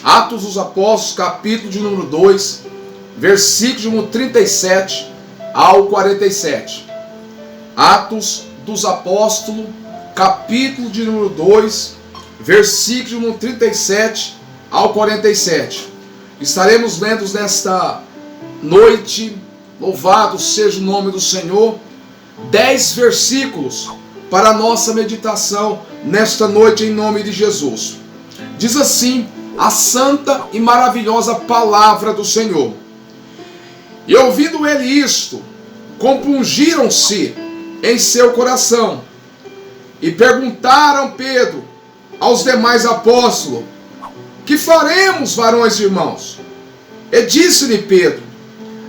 Atos dos Apóstolos, capítulo de número 2, versículo de número 37 ao 47. Atos dos Apóstolos, capítulo de número 2, versículo de número 37 ao 47. Estaremos lendo nesta noite, louvado seja o nome do Senhor, 10 versículos para a nossa meditação nesta noite em nome de Jesus. Diz assim a santa e maravilhosa palavra do Senhor: e ouvindo ele isto, compungiram-se em seu coração, e perguntaram Pedro aos demais apóstolos: que faremos, varões e irmãos? E disse-lhe Pedro: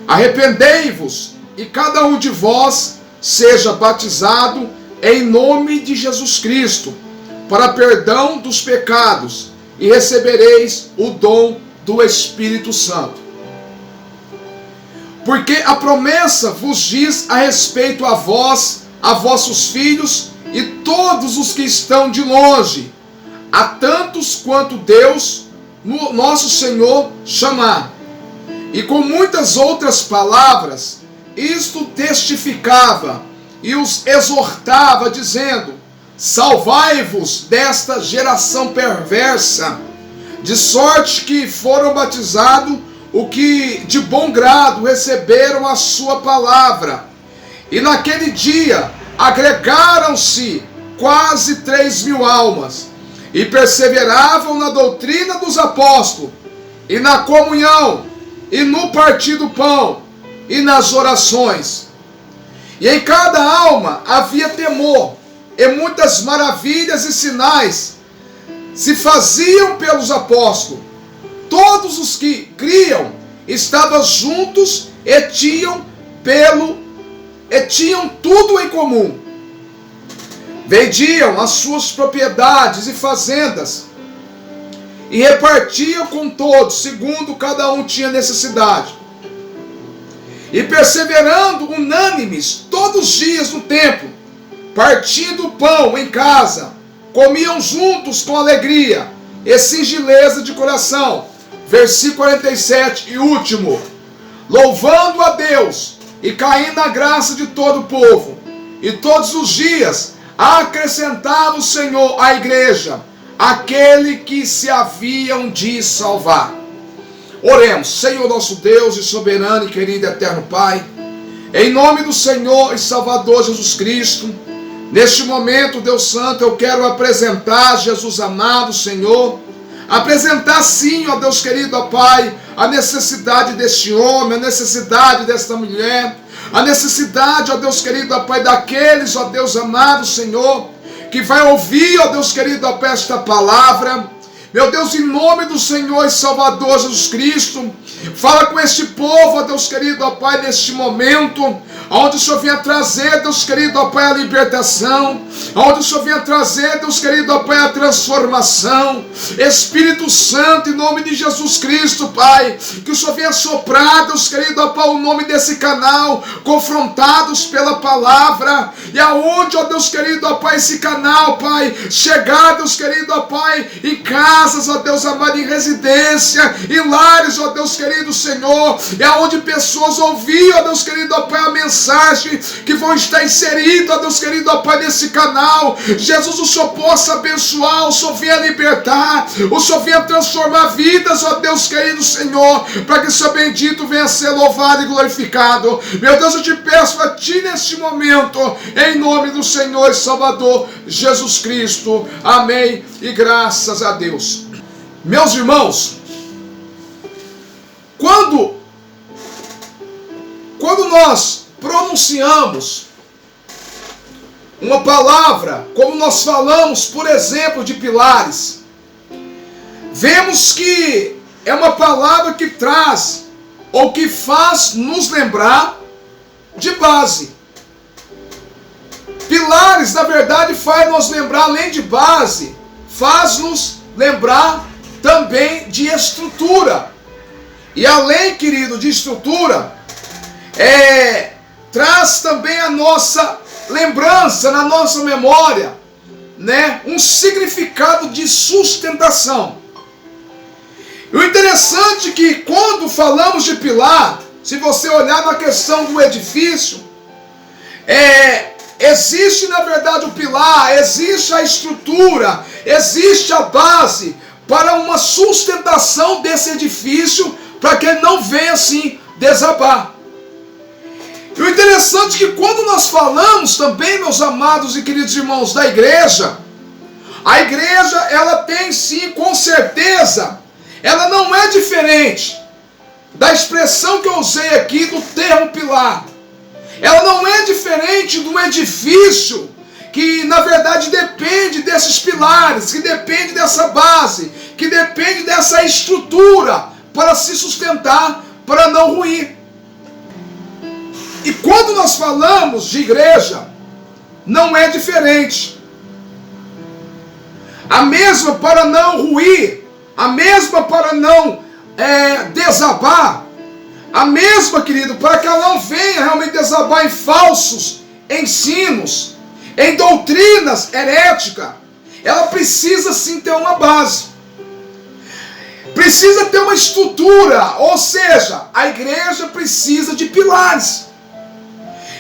arrependei-vos, e cada um de vós seja batizado em nome de Jesus Cristo, para perdão dos pecados, e recebereis o dom do Espírito Santo. Porque a promessa vos diz a respeito a vós, a vossos filhos e todos os que estão de longe, a tantos quanto Deus, nosso Senhor, chamar. E com muitas outras palavras, isto testificava e os exortava, dizendo: salvai-vos desta geração perversa. De sorte que foram batizados o que de bom grado receberam a sua palavra. E naquele dia agregaram-se quase 3.000 almas, e perseveravam na doutrina dos apóstolos, e na comunhão, e no partir do pão, e nas orações. E em cada alma havia temor, e muitas maravilhas e sinais se faziam pelos apóstolos. Todos os que criam estavam juntos e tinham tudo em comum. Vendiam as suas propriedades e fazendas e repartiam com todos, segundo cada um tinha necessidade. E perseverando unânimes todos os dias no templo, partindo o pão em casa, comiam juntos com alegria e singeleza de coração. Versículo 47 e último: louvando a Deus e caindo na graça de todo o povo. E todos os dias acrescentava o Senhor à igreja aquele que se haviam de salvar. Oremos. Senhor nosso Deus e soberano e querido eterno Pai, em nome do Senhor e Salvador Jesus Cristo, neste momento, Deus Santo, eu quero apresentar, Jesus amado, Senhor, apresentar sim, ó Deus querido, ó Pai, a necessidade deste homem, a necessidade desta mulher, a necessidade, ó Deus querido, ó Pai, daqueles, ó Deus amado, Senhor, que vai ouvir, ó Deus querido, ó Pai, esta palavra. Meu Deus, em nome do Senhor e Salvador Jesus Cristo, fala com este povo, ó Deus querido, ó Pai, neste momento, onde o Senhor vinha trazer, Deus querido, ó Pai, a libertação, onde o Senhor vinha trazer, Deus querido, ó Pai, a transformação. Espírito Santo, em nome de Jesus Cristo, Pai, que o Senhor venha soprar, Deus querido, ó Pai, o nome desse canal, confrontados pela palavra, e aonde, ó Deus querido, ó Pai, esse canal, Pai, chegar, Deus querido, ó Pai, em casas, ó Deus amado, em residência, em lares, ó Deus querido, Senhor, e aonde pessoas ouviam, ó Deus querido, ó Pai, a mensagem que vão estar inseridas, ó Deus querido, ó Pai, nesse canal. Jesus, o Senhor possa abençoar, o Senhor venha libertar, o Senhor venha transformar vidas, ó Deus querido, Senhor, para que o Senhor bendito venha ser louvado e glorificado. Meu Deus, eu te peço a Ti neste momento, em nome do Senhor e Salvador Jesus Cristo. Amém e graças a Deus. Meus irmãos, quando nós pronunciamos uma palavra, como nós falamos, por exemplo, de pilares, vemos que é uma palavra que traz, ou que faz nos lembrar de base. pilares, na verdade, faz-nos lembrar, além de base, faz-nos lembrar também de estrutura. E além, querido, de estrutura, traz também a nossa lembrança, na nossa memória, né, um significado de sustentação. E o interessante é que quando falamos de pilar, se você olhar na questão do edifício, existe na verdade o pilar, existe a estrutura, existe a base para uma sustentação desse edifício, para que ele não venha assim desabar. E o interessante é que quando nós falamos também, meus amados e queridos irmãos, da igreja, a igreja, ela tem sim, com certeza, ela não é diferente da expressão que eu usei aqui do termo pilar. Ela não é diferente do edifício que na verdade depende desses pilares, que depende dessa base, que depende dessa estrutura para se sustentar, para não ruir. E quando nós falamos de igreja, não é diferente. A mesma para não ruir, a mesma para não desabar, a mesma, querido, para que ela não venha realmente desabar em falsos ensinos, em doutrinas heréticas, ela precisa sim ter uma base. Precisa ter uma estrutura, ou seja, a igreja precisa de pilares.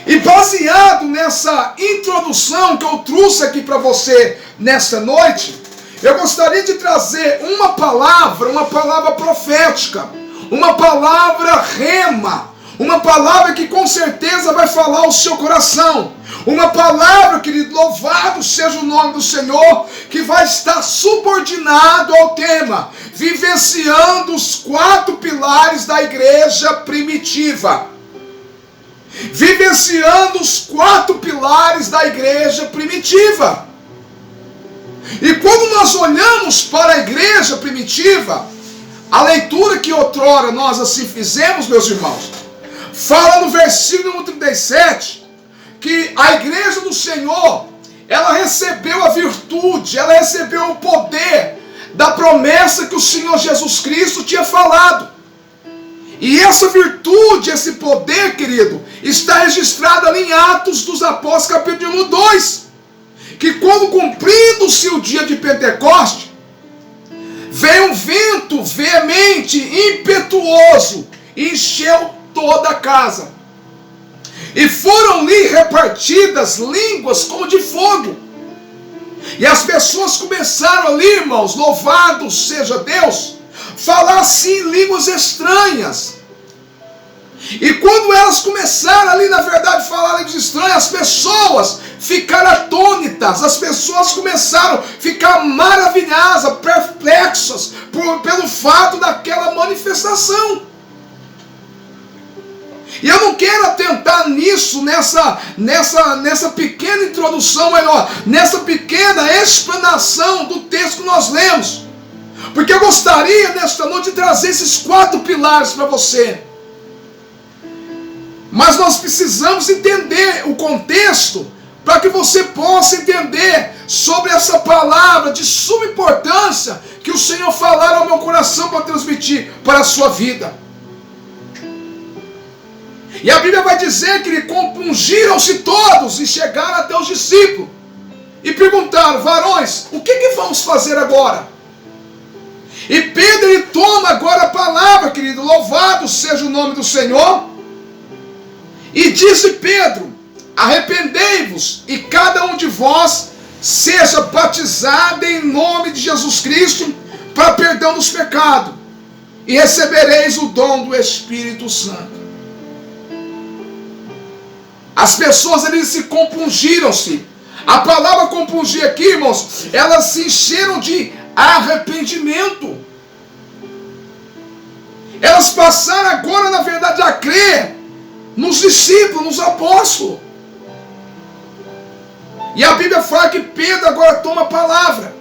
E baseado nessa introdução que eu trouxe aqui para você nesta noite, eu gostaria de trazer uma palavra profética, uma palavra rema, uma palavra que com certeza vai falar ao seu coração, uma palavra, querido, louvado seja o nome do Senhor, que vai estar subordinado ao tema, vivenciando os 4 pilares da igreja primitiva. Vivenciando os 4 pilares da igreja primitiva. E quando nós olhamos para a igreja primitiva, a leitura que outrora nós assim fizemos, meus irmãos, fala no versículo 37, que a igreja do Senhor, ela recebeu a virtude, ela recebeu o poder da promessa que o Senhor Jesus Cristo tinha falado. E essa virtude, esse poder, querido, está registrado ali em Atos dos Apóstolos, capítulo 2. Que quando cumprindo-se o dia de Pentecoste, veio um vento veemente, impetuoso, e encheu toda a casa. E foram-lhe repartidas línguas como de fogo. E as pessoas começaram ali, irmãos, louvado seja Deus, falar assim línguas estranhas. E quando elas começaram ali, na verdade, a falar línguas estranhas, as pessoas ficaram atônitas, as pessoas começaram a ficar maravilhadas, perplexas, pelo fato daquela manifestação. E eu não quero atentar nisso, nessa pequena introdução, melhor, nessa pequena explanação do texto que nós lemos. Porque eu gostaria nesta noite de trazer esses 4 pilares para você. Mas nós precisamos entender o contexto para que você possa entender sobre essa palavra de suma importância que o Senhor falar ao meu coração para transmitir para a sua vida. E a Bíblia vai dizer que ele compungiram-se todos e chegaram até os discípulos e perguntaram: varões, o que vamos fazer agora? E Pedro, ele toma agora a palavra, querido, louvado seja o nome do Senhor. E disse Pedro: arrependei-vos e cada um de vós seja batizado em nome de Jesus Cristo para perdão dos pecados, e recebereis o dom do Espírito Santo. As pessoas ali se compungiram-se. A palavra compungir aqui, irmãos, elas se encheram de arrependimento. Elas passaram agora, na verdade, a crer nos discípulos, nos apóstolos. E a Bíblia fala que Pedro agora toma a palavra.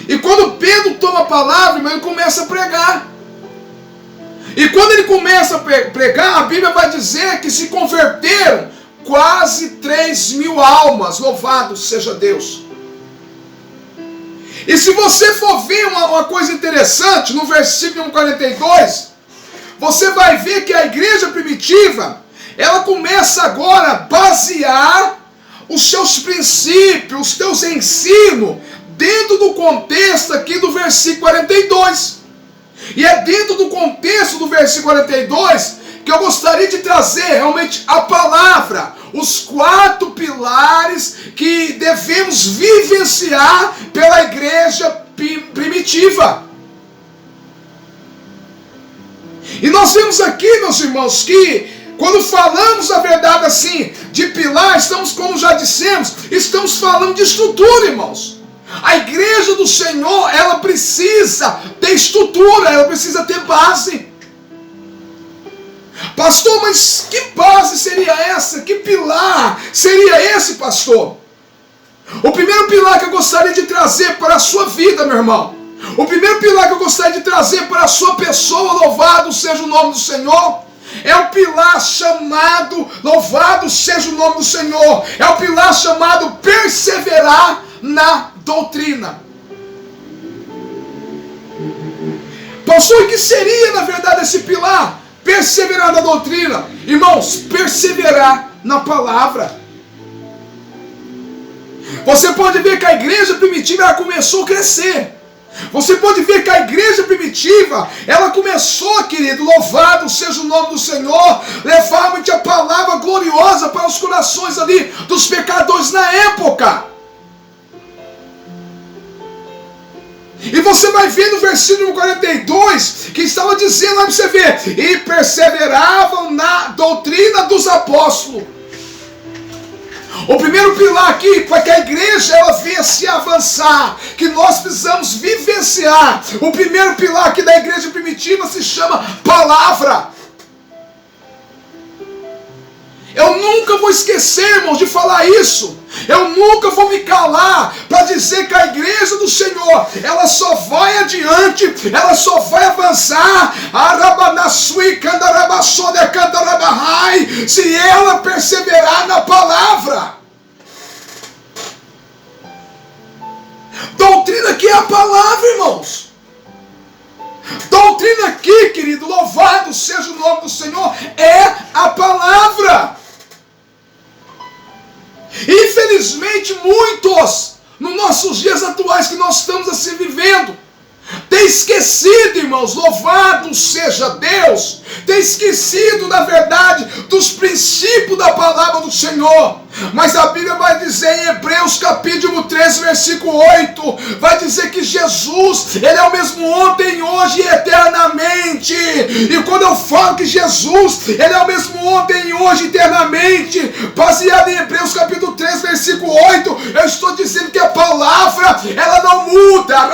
E quando Pedro toma a palavra, ele começa a pregar. E quando ele começa a pregar, a Bíblia vai dizer que se converteram quase 3.000 almas. Louvado seja Deus. E se você for ver uma coisa interessante, no versículo 42, você vai ver que a igreja primitiva, ela começa agora a basear os seus princípios, os seus ensinos, dentro do contexto aqui do versículo 42. E é dentro do contexto do versículo 42 que eu gostaria de trazer realmente a palavra, os 4 pilares que devemos vivenciar pela igreja primitiva. E nós vemos aqui, meus irmãos, que quando falamos a verdade assim, de pilar, estamos, como já dissemos, estamos falando de estrutura, irmãos. A igreja do Senhor, ela precisa ter estrutura, ela precisa ter base. Pastor, mas que base seria essa? Que pilar seria esse, pastor? O primeiro pilar que eu gostaria de trazer para a sua vida, meu irmão, o primeiro pilar que eu gostaria de trazer para a sua pessoa, louvado seja o nome do Senhor, é o pilar chamado, louvado seja o nome do Senhor, é o pilar chamado perseverar na doutrina. Pastor, o que seria na verdade esse pilar? Perseverar na doutrina. Irmãos, perseverar na palavra. Você pode ver que a igreja primitiva ela começou a crescer. Você pode ver que a igreja primitiva, ela começou, querido, louvado seja o nome do Senhor, levar a palavra gloriosa para os corações ali dos pecadores na época. E você vai ver no versículo 42, que estava dizendo lá para você ver, e perseveravam na doutrina dos apóstolos. O primeiro pilar aqui, para que a igreja ela venha se avançar, que nós precisamos vivenciar. O primeiro pilar aqui da igreja primitiva se chama palavra. Eu nunca vou esquecer, irmãos, de falar isso. Eu nunca vou me calar para dizer que a igreja do Senhor, ela só vai adiante, ela só vai avançar, se ela perseverar na palavra. Doutrina aqui é a palavra, irmãos. Doutrina aqui, querido, louvado seja o nome do Senhor, é a palavra. Infelizmente, muitos, nos nossos dias atuais que nós estamos assim vivendo, tem esquecido, irmãos, louvado seja Deus, tem esquecido, na verdade, dos princípios da palavra do Senhor. Mas a Bíblia vai dizer em Hebreus capítulo 13, versículo 8, vai dizer que Jesus, Ele é o mesmo ontem, hoje e eternamente. E quando eu falo que Jesus, Ele é o mesmo ontem, hoje e eternamente, baseado em Hebreus capítulo 13, versículo 8, eu estou dizendo que a palavra, ela não muda.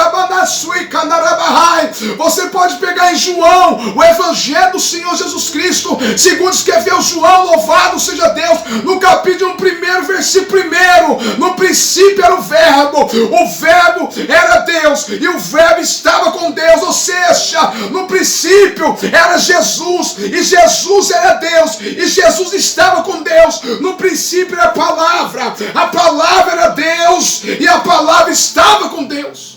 Você pode pegar em João, o Evangelho do Senhor Jesus Cristo, segundo escreveu João, louvado seja Deus, no capítulo 1, versículo 1, no princípio era o verbo era Deus, e o verbo estava com Deus, ou seja, no princípio era Jesus, e Jesus era Deus, e Jesus estava com Deus, no princípio era a palavra era Deus, e a palavra estava com Deus.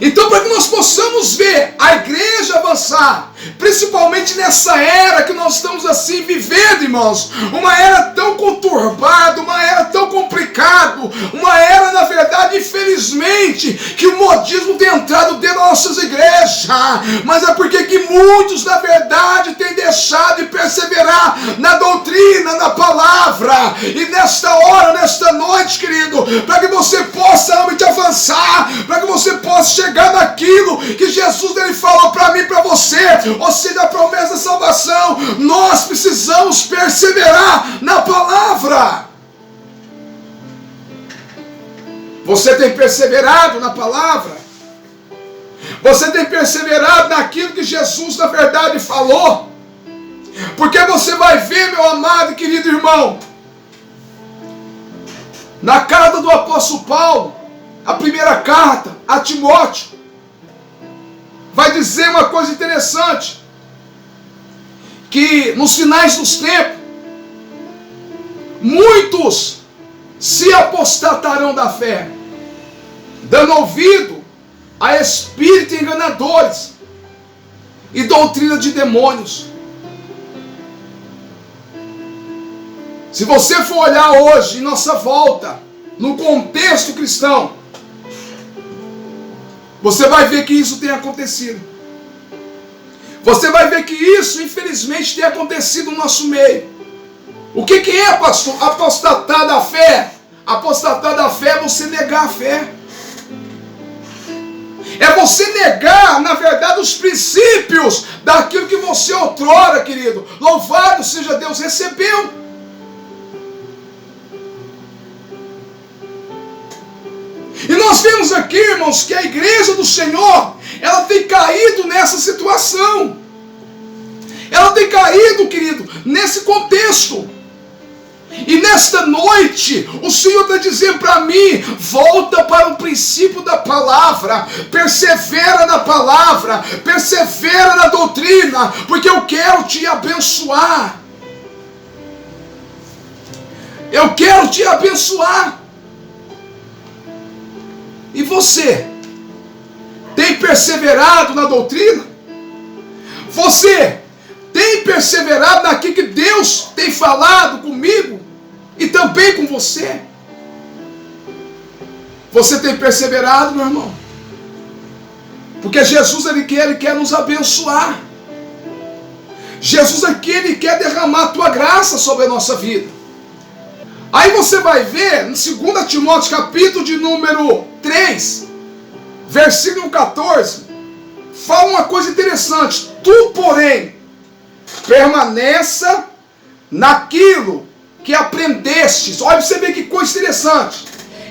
Então, para que nós possamos ver a igreja avançar, principalmente nessa era que nós estamos assim vivendo, irmãos, uma era tão conturbada, uma era tão complicada, uma era, na verdade, infelizmente, que o modismo tem entrado dentro das nossas igrejas, mas é porque que muitos, na verdade, têm deixado de perseverar na doutrina, na palavra. E nesta hora, nesta noite, querido, para que você possa realmente avançar, para que você possa chegar naquilo que Jesus ele falou para mim e para você, ou seja, a promessa da salvação, nós precisamos perseverar na palavra. Você tem perseverado na palavra? Você tem perseverado naquilo que Jesus na verdade falou? Porque você vai ver, meu amado e querido irmão, na carta do apóstolo Paulo, a primeira carta a Timóteo, vai dizer uma coisa interessante, que nos finais dos tempos, muitos se apostatarão da fé, dando ouvido a espíritos enganadores e doutrina de demônios. Se você for olhar hoje em nossa volta, no contexto cristão, você vai ver que isso tem acontecido. Você vai ver que isso, infelizmente, tem acontecido no nosso meio. O que é, pastor? Apostatar da fé. Apostatar da fé é você negar a fé. É você negar, na verdade, os princípios daquilo que você outrora, querido, louvado seja Deus, recebeu. E nós vemos aqui, irmãos, que a igreja do Senhor, ela tem caído nessa situação. Ela tem caído, querido, nesse contexto. E nesta noite, o Senhor está dizendo para mim, volta para o princípio da palavra, persevera na palavra, persevera na doutrina, porque eu quero te abençoar. Eu quero te abençoar. E você tem perseverado na doutrina? Você tem perseverado naquilo que Deus tem falado comigo e também com você? Você tem perseverado, meu irmão? Porque Jesus, Ele quer nos abençoar. Jesus aqui, Ele quer derramar a tua graça sobre a nossa vida. Aí você vai ver, em 2 Timóteo, capítulo de número 3, versículo 14, fala uma coisa interessante. Tu, porém, permaneça naquilo que aprendestes. Olha, você vê que coisa interessante.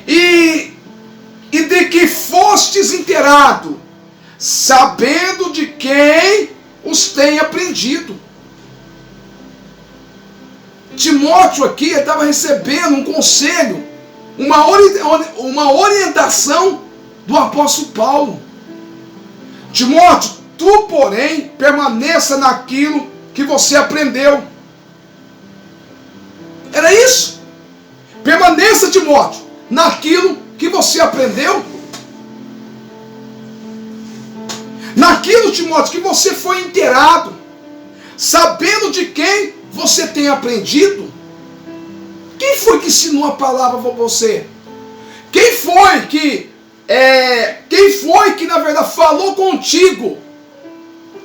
E de que fostes inteirado, sabendo de quem os tem aprendido. Timóteo aqui estava recebendo um conselho, uma orientação do apóstolo Paulo. Timóteo, tu, porém, permaneça naquilo que você aprendeu. Era isso. Permaneça, Timóteo, naquilo que você aprendeu. Naquilo, Timóteo, que você foi inteirado, sabendo de quem você tem aprendido. Quem foi que ensinou a palavra para você? Quem foi que na verdade falou contigo?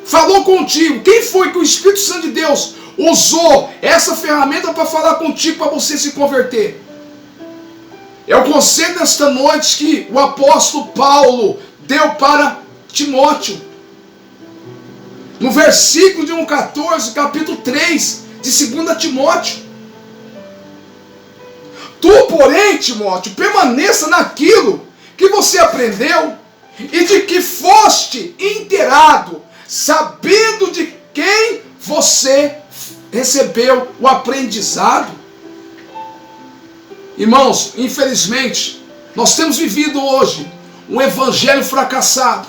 Falou contigo. Quem foi que o Espírito Santo de Deus usou essa ferramenta para falar contigo, para você se converter? É o conselho nesta noite que o apóstolo Paulo deu para Timóteo. No versículo de 1,14, capítulo 3 de 2 Timóteo. Tu, porém, Timóteo, permaneça naquilo que você aprendeu e de que foste inteirado, sabendo de quem você recebeu o aprendizado. Irmãos, infelizmente, nós temos vivido hoje um evangelho fracassado.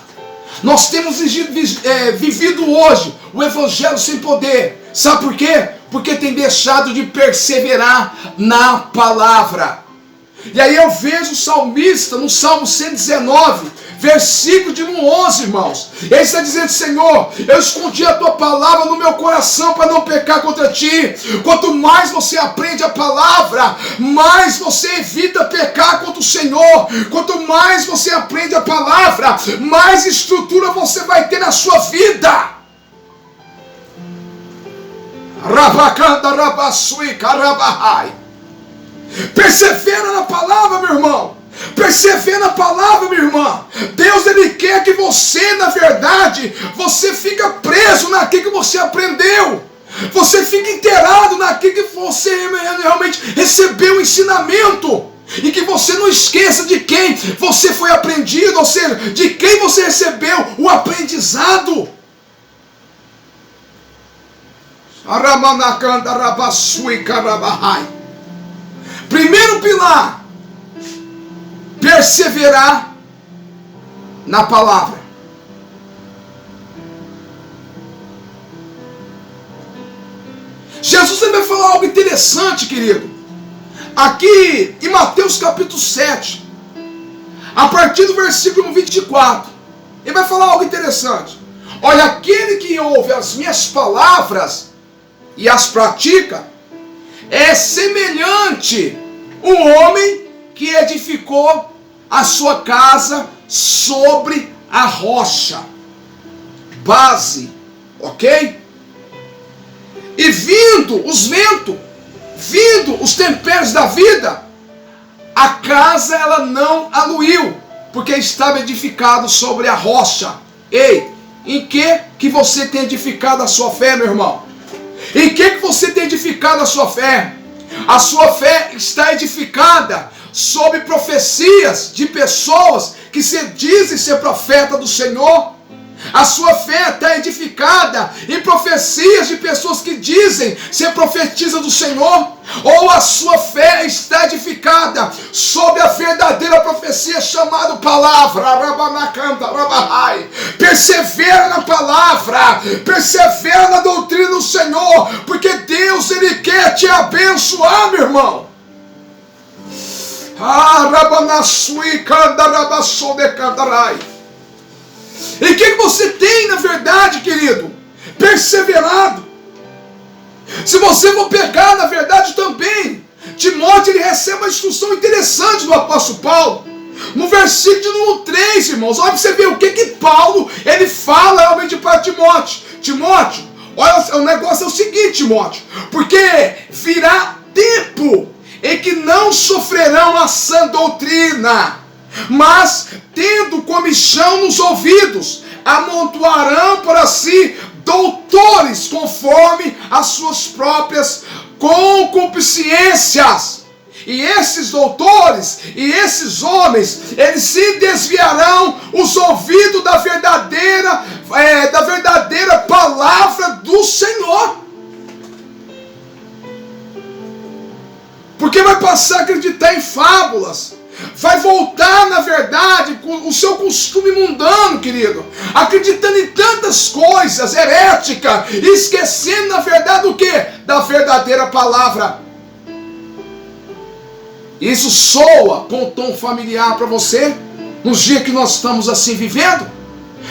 Nós temos vivido hoje o evangelho sem poder. Sabe por quê? Porque tem deixado de perseverar na palavra. E aí eu vejo o salmista no Salmo 119, versículo de 11, irmãos. Ele está dizendo: Senhor, eu escondi a tua palavra no meu coração para não pecar contra ti. Quanto mais você aprende a palavra, mais você evita pecar contra o Senhor. Quanto mais você aprende a palavra, mais estrutura você vai ter na sua vida. Rabacanda, rabassui, carabahai. Persevera na palavra, meu irmão. Persevera na palavra, minha irmã. Deus, Ele quer que você, na verdade, você fica preso naquilo que você aprendeu. Você fica inteirado naquilo que você realmente recebeu o ensinamento. E que você não esqueça de quem você foi aprendido, ou seja, de quem você recebeu o aprendizado. Primeiro pilar: perseverar na palavra. Jesus vai falar algo interessante, querido. Aqui em Mateus capítulo 7, a partir do versículo 24, ele vai falar algo interessante. Olha, aquele que ouve as minhas palavras e as pratica, é semelhante um homem que edificou a sua casa sobre a rocha. Base, ok? E vindo os ventos, vindo os temperos da vida, a casa ela não aluiu, porque estava edificado sobre a rocha. Ei, em que você tem edificado a sua fé, meu irmão? Em que você tem edificado a sua fé? A sua fé está edificada sobre profecias de pessoas que se dizem ser profeta do Senhor? A sua fé está edificada em profecias de pessoas que dizem ser profetisa do Senhor? Ou a sua fé está edificada sobre a verdadeira profecia chamada palavra? Persevera na palavra, persevera na doutrina do Senhor, porque Deus ele quer te abençoar, meu irmão. E o que você tem, na verdade, querido? Perseverado. Se você for pegar, na verdade, também, Timóteo, ele recebe uma instrução interessante do apóstolo Paulo. No versículo de número 3, irmãos, olha para você ver o que Paulo, ele fala realmente para Timóteo. Timóteo, olha, o negócio é o seguinte, Timóteo, porque virá tempo em que não sofrerão a sã doutrina, mas, tendo comichão nos ouvidos, amontoarão para si doutores conforme as suas próprias concupiscências. E esses doutores e esses homens, eles se desviarão os ouvidos da verdadeira palavra do Senhor. Porque vai passar a acreditar em fábulas. Vai voltar, na verdade, com o seu costume mundano, querido. Acreditando em tantas coisas heréticas. Esquecendo, na verdade, o quê? Da verdadeira palavra. Isso soa com um tom familiar para você? Nos dias que nós estamos assim vivendo?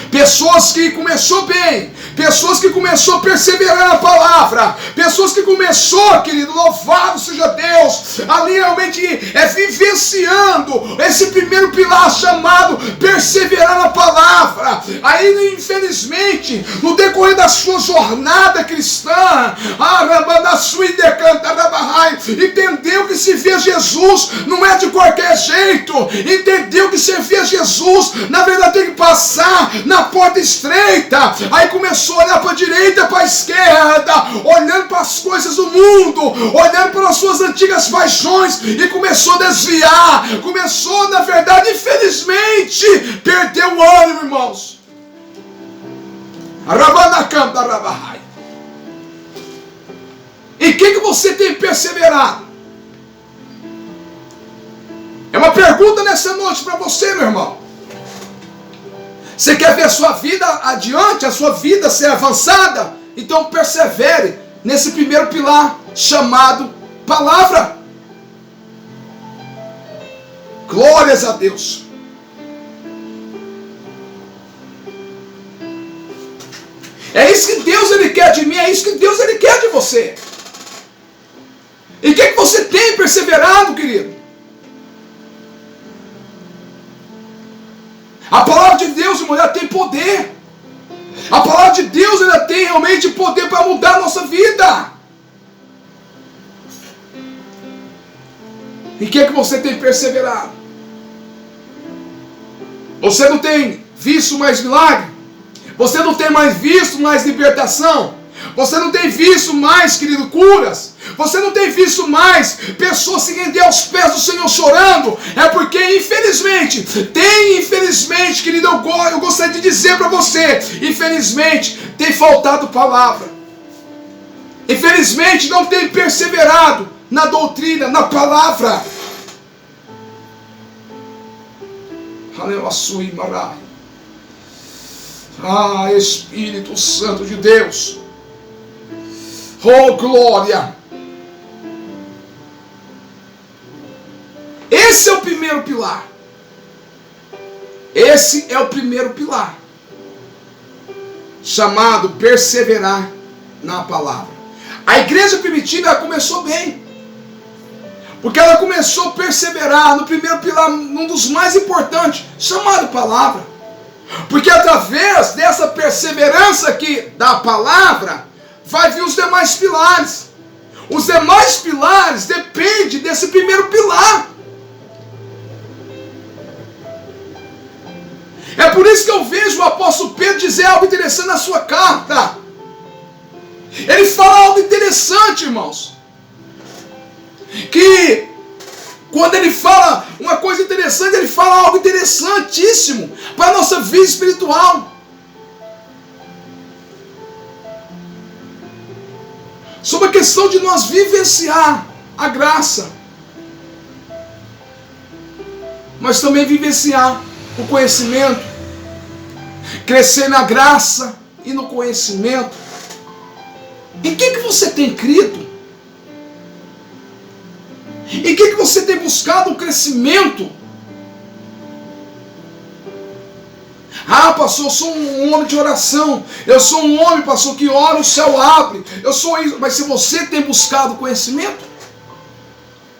Pessoas que começou bem, pessoas que começou a perseverar na palavra, pessoas que começou, querido, louvado seja Deus, ali realmente vivenciando esse primeiro pilar chamado perseverar na palavra. Aí, infelizmente, no decorrer da sua jornada cristã, entendeu que servir a Jesus não é de qualquer jeito, entendeu que servir a Jesus, na verdade, tem que passar na porta estreita. Aí começou a olhar para a direita, para a esquerda, olhando para as coisas do mundo, olhando para as suas antigas paixões, e começou a desviar, começou, na verdade, infelizmente, perdeu o ânimo, irmãos. E que você tem perseverado? É uma pergunta nessa noite para você, meu irmão. Você quer ver a sua vida adiante, a sua vida ser avançada? Então persevere nesse primeiro pilar chamado palavra. Glórias a Deus. É isso que Deus ele quer de mim, é isso que Deus ele quer de você. E o que você tem perseverado, querido? A palavra de Deus, irmão, ela tem poder. A palavra de Deus, ela tem realmente poder para mudar a nossa vida. E o que você tem perseverado? Você não tem visto mais milagre? Você não tem mais visto mais libertação? Você não tem visto mais, querido, curas? Você não tem visto mais pessoas se render aos pés do Senhor chorando? É porque, infelizmente, querido, eu gostaria de dizer para você, infelizmente, tem faltado palavra. Infelizmente, não tem perseverado na doutrina, na palavra. Ah, Espírito Santo de Deus. Oh, glória! Esse é o primeiro pilar. Esse é o primeiro pilar, chamado perseverar na palavra. A igreja primitiva, ela começou bem, porque ela começou a perseverar no primeiro pilar, num dos mais importantes, chamado palavra. Porque através dessa perseverança aqui da palavra, vai vir os demais pilares. Os demais pilares dependem desse primeiro pilar. É por isso que eu vejo o apóstolo Pedro dizer algo interessante na sua carta. Ele fala algo interessante, irmãos. Que quando ele fala uma coisa interessante, ele fala algo interessantíssimo para a nossa vida espiritual. Sobre a questão de nós vivenciar a graça, mas também vivenciar o conhecimento, crescer na graça e no conhecimento. Em que você tem crido? Em que você tem buscado o crescimento? Ah, pastor, eu sou um homem de oração. Eu sou um homem, pastor, que ora, o céu abre. Eu sou isso. Mas se você tem buscado conhecimento,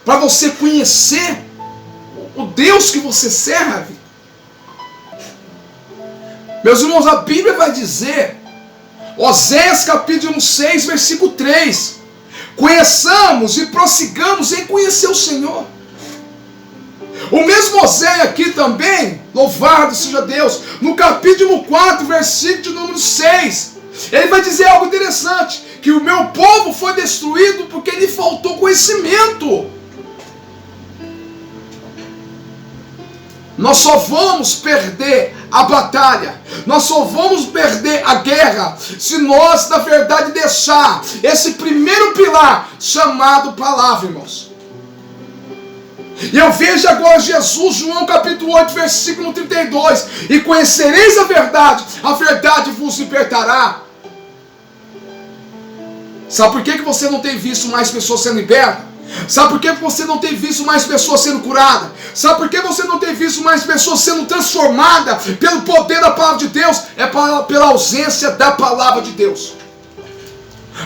para você conhecer o Deus que você serve, meus irmãos, a Bíblia vai dizer, Oséias capítulo 6, versículo 3, conheçamos e prossigamos em conhecer o Senhor. O mesmo Oséias aqui também, louvado seja Deus, no capítulo 4, versículo de número 6, ele vai dizer algo interessante, que o meu povo foi destruído porque lhe faltou conhecimento. Nós só vamos perder a batalha, nós só vamos perder a guerra, se nós, na verdade, deixar esse primeiro pilar chamado palavra, irmãos. E eu vejo agora Jesus, João capítulo 8, versículo 32, e conhecereis a verdade vos libertará. Sabe por que você não tem visto mais pessoas sendo libertas? Sabe por que você não tem visto mais pessoas sendo curadas? Sabe por que você não tem visto mais pessoas sendo transformadas pelo poder da palavra de Deus? É pela ausência da palavra de Deus.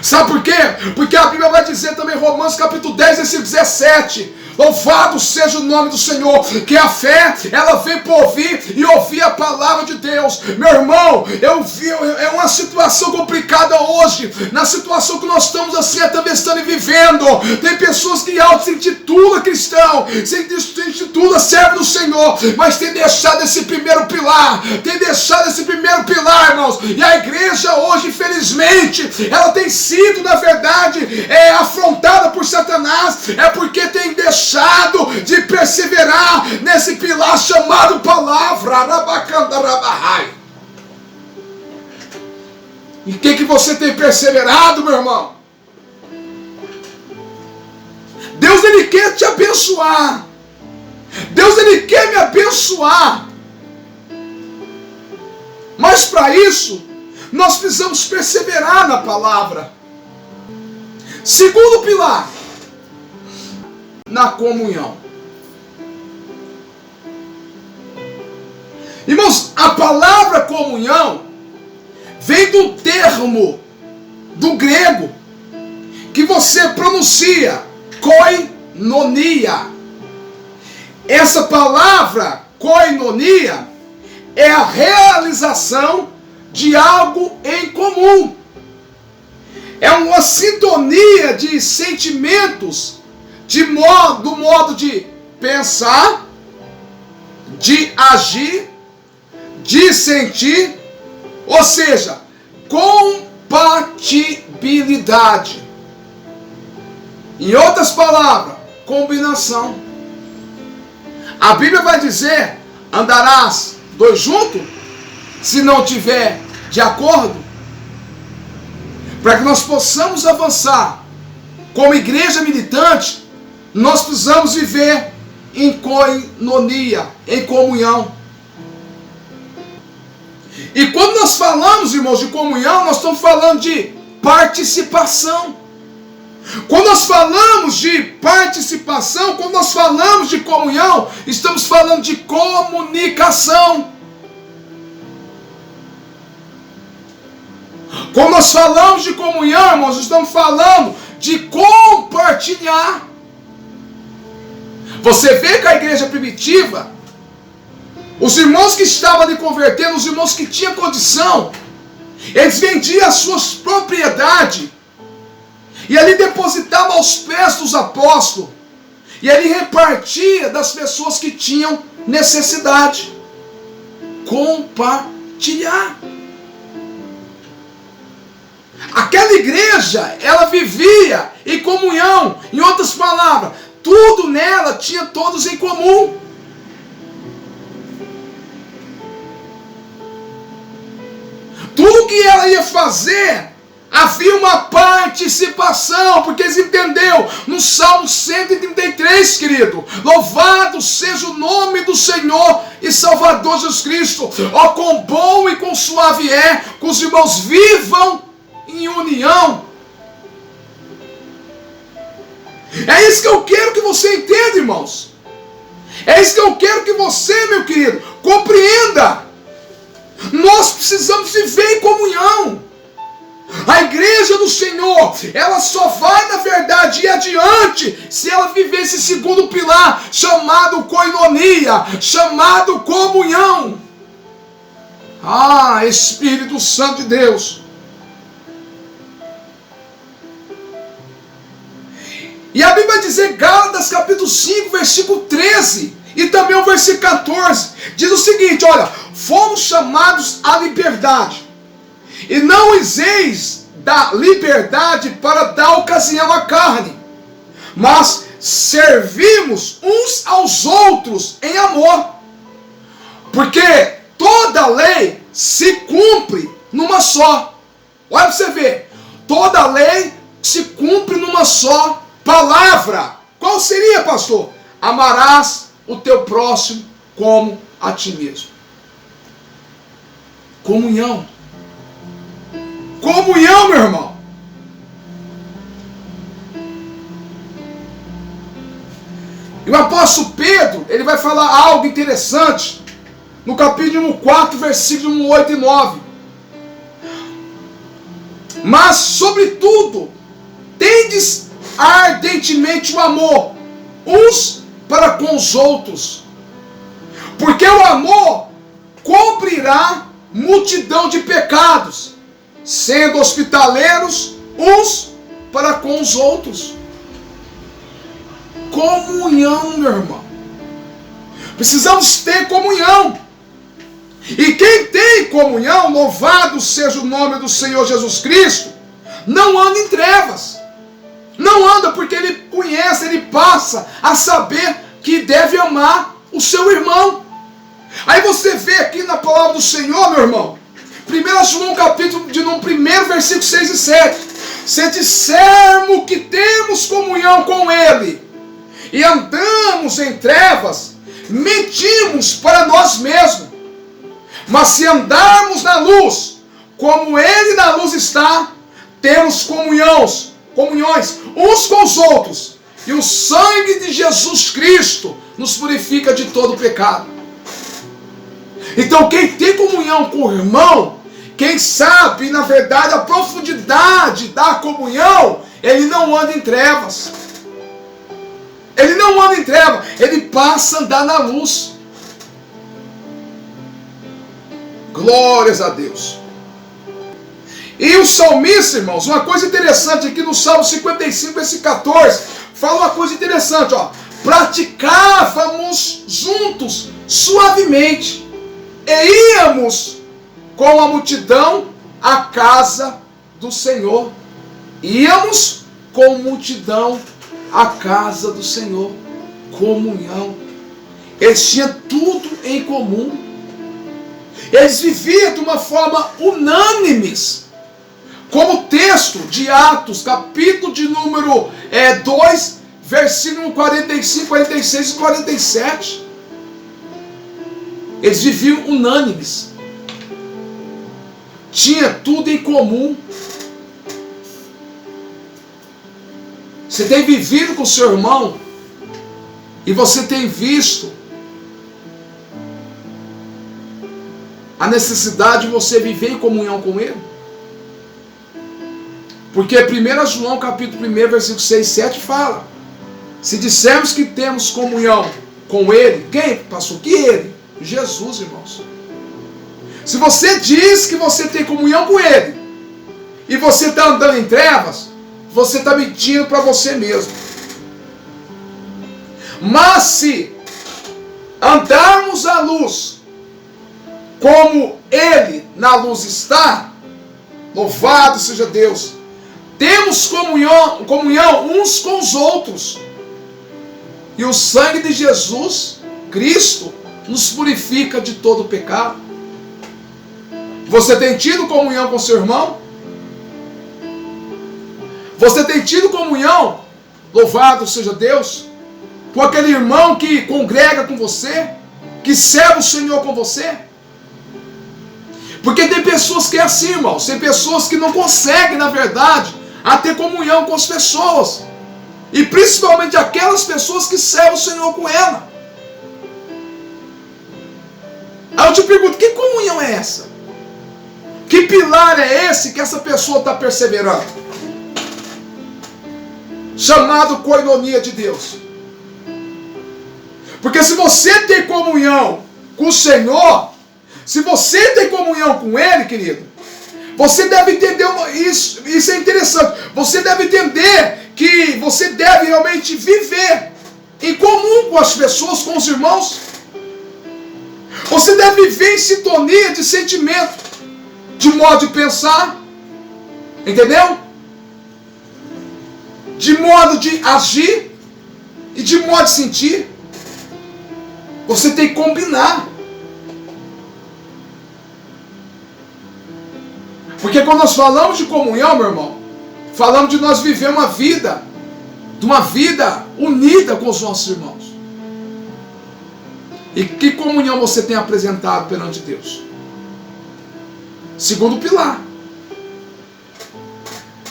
Sabe por quê? Porque a Bíblia vai dizer também, Romanos capítulo 10, versículo 17, louvado seja o nome do Senhor, que a fé, ela vem por ouvir e ouvir a palavra de Deus. Meu irmão, é uma situação complicada hoje, na situação que nós estamos assim atravessando e vivendo. Tem pessoas que se intitulam cristão, se intitulam servo do Senhor, mas tem deixado esse primeiro pilar, irmãos. E a igreja hoje, infelizmente, ela tem sido, na verdade, afrontada por Satanás, é porque tem deixado de perseverar nesse pilar chamado palavra. Em que você tem perseverado, meu irmão? Deus, Ele quer te abençoar. Deus, Ele quer me abençoar. Mas para isso, nós precisamos perseverar na palavra. Segundo pilar, na comunhão. Irmãos, a palavra comunhão vem do termo do grego que você pronuncia koinonia. Essa palavra koinonia é a realização de algo em comum. É uma sintonia de sentimentos, do modo de pensar, de agir, de sentir, ou seja, compatibilidade. Em outras palavras, combinação. A Bíblia vai dizer, andarás dois juntos, se não tiver de acordo. Para que nós possamos avançar como igreja militante, nós precisamos viver em koinonia, em comunhão. E quando nós falamos, irmãos, de comunhão, nós estamos falando de participação. Quando nós falamos de participação, quando nós falamos de comunhão, estamos falando de comunicação. Quando nós falamos de comunhão, irmãos, estamos falando de compartilhar. Você vê que a igreja primitiva, os irmãos que estavam ali convertendo, os irmãos que tinham condição, eles vendiam as suas propriedades e ali depositava aos pés dos apóstolos. E ele repartia das pessoas que tinham necessidade. Compartilhar. Aquela igreja, ela vivia em comunhão. Em outras palavras, tudo nela tinha todos em comum. Tudo que ela ia fazer, havia uma participação, porque eles entenderam no Salmo 133, querido: louvado seja o nome do Senhor e Salvador Jesus Cristo. Ó, quão bom e quão suave é que os irmãos vivam em união. É isso que eu quero que você entenda, irmãos. É isso que eu quero que você, meu querido, compreenda. Nós precisamos viver em comunhão. A igreja do Senhor, ela só vai na verdade ir adiante se ela viver esse segundo pilar, chamado koinonia, chamado comunhão. Ah, Espírito Santo de Deus. E a Bíblia vai dizer, Gálatas capítulo 5, versículo 13, e também o versículo 14, diz o seguinte, olha: fomos chamados à liberdade, e não useis da liberdade para dar ocasião à carne, mas servimos uns aos outros em amor, porque toda lei se cumpre numa só. Olha para você ver, toda lei se cumpre numa só palavra. Qual seria, pastor? Amarás o teu próximo como a ti mesmo. Comunhão. Comunhão, meu irmão. E o apóstolo Pedro, ele vai falar algo interessante no capítulo 4, versículo 8 e 9. Mas, sobretudo, tendes ardentemente o amor uns para com os outros, porque o amor cobrirá multidão de pecados, sendo hospitaleiros uns para com os outros. Comunhão, meu irmão. Precisamos ter comunhão. E quem tem comunhão, louvado seja o nome do Senhor Jesus Cristo, não anda em trevas. Não anda porque ele conhece, ele passa a saber que deve amar o seu irmão. Aí você vê aqui na palavra do Senhor, meu irmão, 1 João capítulo de 1, versículo 6 e 7. Se dissermos que temos comunhão com ele e andamos em trevas, mentimos para nós mesmos. Mas se andarmos na luz, como ele na luz está, temos comunhões uns com os outros, e o sangue de Jesus Cristo nos purifica de todo pecado. Então quem tem comunhão com o irmão, quem sabe na verdade a profundidade da comunhão, ele não anda em trevas. Ele não anda em trevas, ele passa a andar na luz. Glórias a Deus. E o salmista, irmãos, uma coisa interessante aqui no Salmo 55, versículo 14, fala uma coisa interessante, ó: praticávamos juntos suavemente, e íamos com a multidão à casa do Senhor. Íamos com multidão à casa do Senhor. Comunhão. Eles tinham tudo em comum. Eles viviam de uma forma unânimes. Como o texto de Atos, capítulo de número 2, versículo 45, 46 e 47. Eles viviam unânimes. Tinha tudo em comum. Você tem vivido com o seu irmão e você tem visto a necessidade de você viver em comunhão com ele? Porque 1 João capítulo 1, versículo 6 e 7 fala: se dissermos que temos comunhão com ele, quem passou? Que ele? Jesus, irmãos. Se você diz que você tem comunhão com ele e você está andando em trevas, você está mentindo para você mesmo. Mas se andarmos à luz, como ele na luz está, louvado seja Deus, temos comunhão uns com os outros. E o sangue de Jesus, Cristo, nos purifica de todo o pecado. Você tem tido comunhão com seu irmão? Você tem tido comunhão, louvado seja Deus, com aquele irmão que congrega com você, que serve o Senhor com você? Porque tem pessoas que é assim, irmãos, tem pessoas que não conseguem, na verdade, a ter comunhão com as pessoas, e principalmente aquelas pessoas que servem o Senhor com ela. Aí eu te pergunto, que comunhão é essa? Que pilar é esse que essa pessoa está perseverando? Chamado coinonia de Deus. Porque se você tem comunhão com o Senhor, se você tem comunhão com Ele, querido, você deve entender isso é interessante. Você deve entender que você deve realmente viver em comum com as pessoas, com os irmãos. Você deve viver em sintonia de sentimento, de modo de pensar, entendeu? De modo de agir e de modo de sentir. Você tem que combinar. Porque quando nós falamos de comunhão, meu irmão, falamos de nós viver uma vida unida com os nossos irmãos. E que comunhão você tem apresentado perante Deus? Segundo pilar.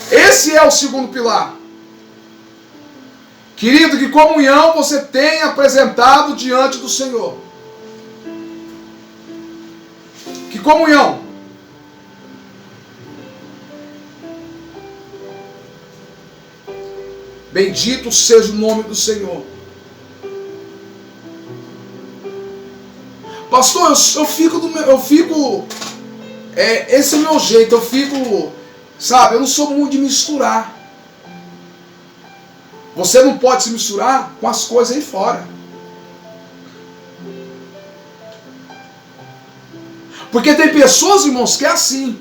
Esse é o segundo pilar. Querido, que comunhão você tem apresentado diante do Senhor? Que comunhão? Bendito seja o nome do Senhor. Pastor, eu fico esse é o meu jeito, eu fico, sabe, eu não sou muito de misturar. Você não pode se misturar com as coisas aí fora. Porque tem pessoas, irmãos, que é assim.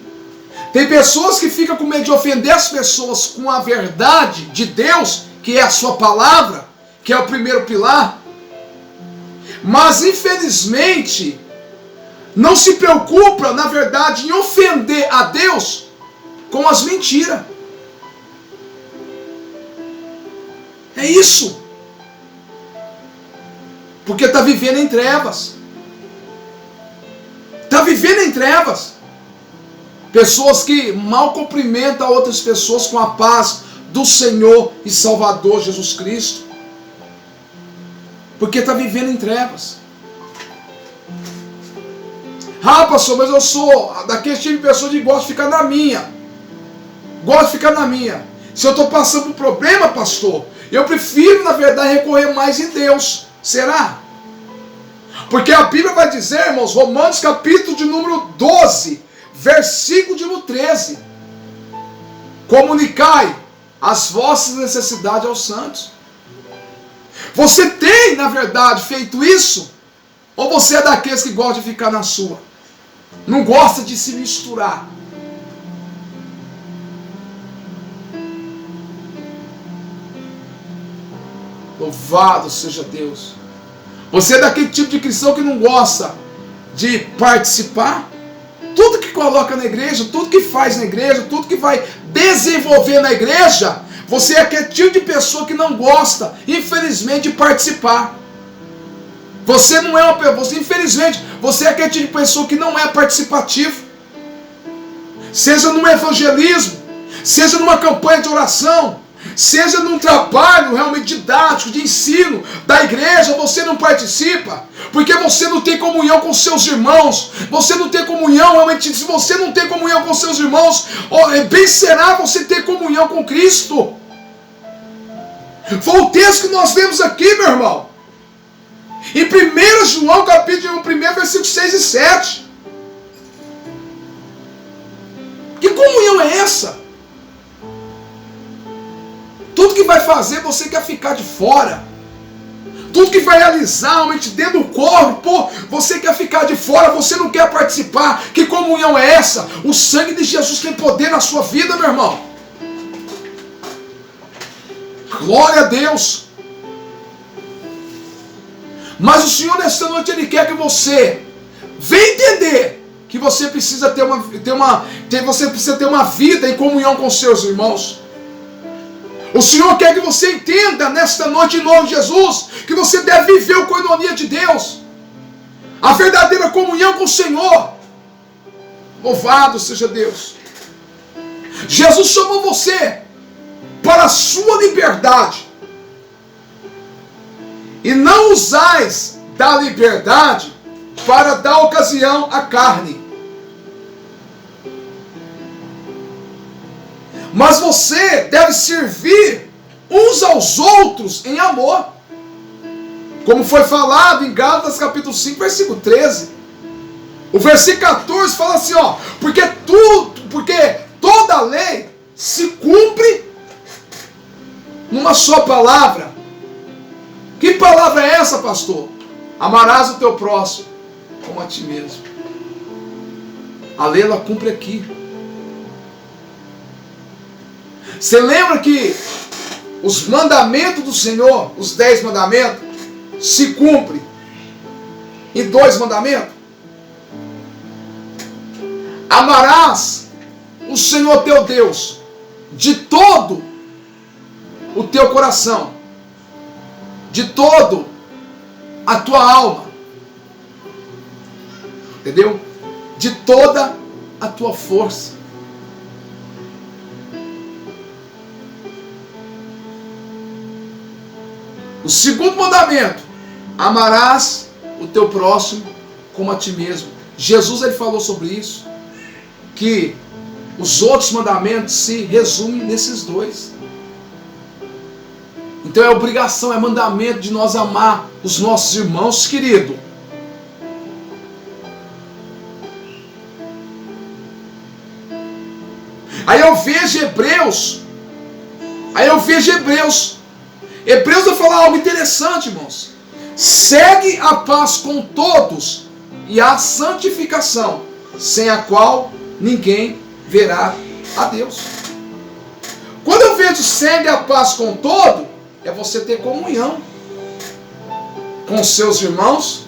Tem pessoas que ficam com medo de ofender as pessoas com a verdade de Deus, que é a sua palavra, que é o primeiro pilar. Mas, infelizmente, não se preocupa, na verdade, em ofender a Deus com as mentiras. É isso. Porque está vivendo em trevas. Está vivendo em trevas. Pessoas que mal cumprimentam outras pessoas com a paz do Senhor e Salvador Jesus Cristo. Porque está vivendo em trevas. Ah, pastor, mas eu sou daquele tipo de pessoa que gosta de ficar na minha. Gosto de ficar na minha. Se eu estou passando por problema, pastor, eu prefiro, na verdade, recorrer mais em Deus. Será? Porque a Bíblia vai dizer, irmãos, Romanos capítulo de número 12, versículo de número 13. Comunicai as vossas necessidades aos santos. Você tem, na verdade, feito isso? Ou você é daqueles que gosta de ficar na sua? Não gosta de se misturar? Louvado seja Deus. Você é daquele tipo de cristão que não gosta de participar? Tudo que coloca na igreja, tudo que faz na igreja, tudo que vai desenvolver na igreja, você é aquele tipo de pessoa que não gosta, infelizmente, de participar. Você não é uma pessoa, infelizmente, você é aquele tipo de pessoa que não é participativo. Seja no evangelismo, seja numa campanha de oração, seja num trabalho realmente didático, de ensino da igreja, você não participa, porque você não tem comunhão com seus irmãos, você não tem comunhão, realmente, se você não tem comunhão com seus irmãos, bem será você ter comunhão com Cristo. Foi o texto que nós lemos aqui, meu irmão, em 1 João, capítulo 1, versículos 6 e 7. Que comunhão é essa? Tudo que vai fazer, você quer ficar de fora. Tudo que vai realizar, realmente dentro do corpo, você quer ficar de fora, você não quer participar. Que comunhão é essa? O sangue de Jesus tem poder na sua vida, meu irmão. Glória a Deus. Mas o Senhor nessa noite, Ele quer que você venha entender que você precisa ter uma vida em comunhão com seus irmãos. O Senhor quer que você entenda nesta noite, em nome de Jesus, que você deve viver a coinonia de Deus, a verdadeira comunhão com o Senhor. Louvado seja Deus. Jesus chamou você para a sua liberdade, e não usais da liberdade para dar ocasião à carne. Mas você deve servir uns aos outros em amor. Como foi falado em Gálatas capítulo 5, versículo 13. O versículo 14 fala assim, porque toda a lei se cumpre numa só palavra. Que palavra é essa, pastor? Amarás o teu próximo como a ti mesmo. A lei, ela cumpre aqui. Você lembra que os mandamentos do Senhor, os 10 mandamentos, se cumprem em 2 mandamentos? Amarás o Senhor teu Deus de todo o teu coração, de todo a tua alma, entendeu? De toda a tua força. O segundo mandamento: amarás o teu próximo como a ti mesmo. Jesus, ele falou sobre isso, que os outros mandamentos se resumem nesses 2. Então é obrigação, é mandamento de nós amar os nossos irmãos, querido. Aí eu vejo Hebreus. Hebreus vai falar algo interessante, irmãos. Segue a paz com todos e a santificação, sem a qual ninguém verá a Deus. Quando eu vejo segue a paz com todo, é você ter comunhão com seus irmãos.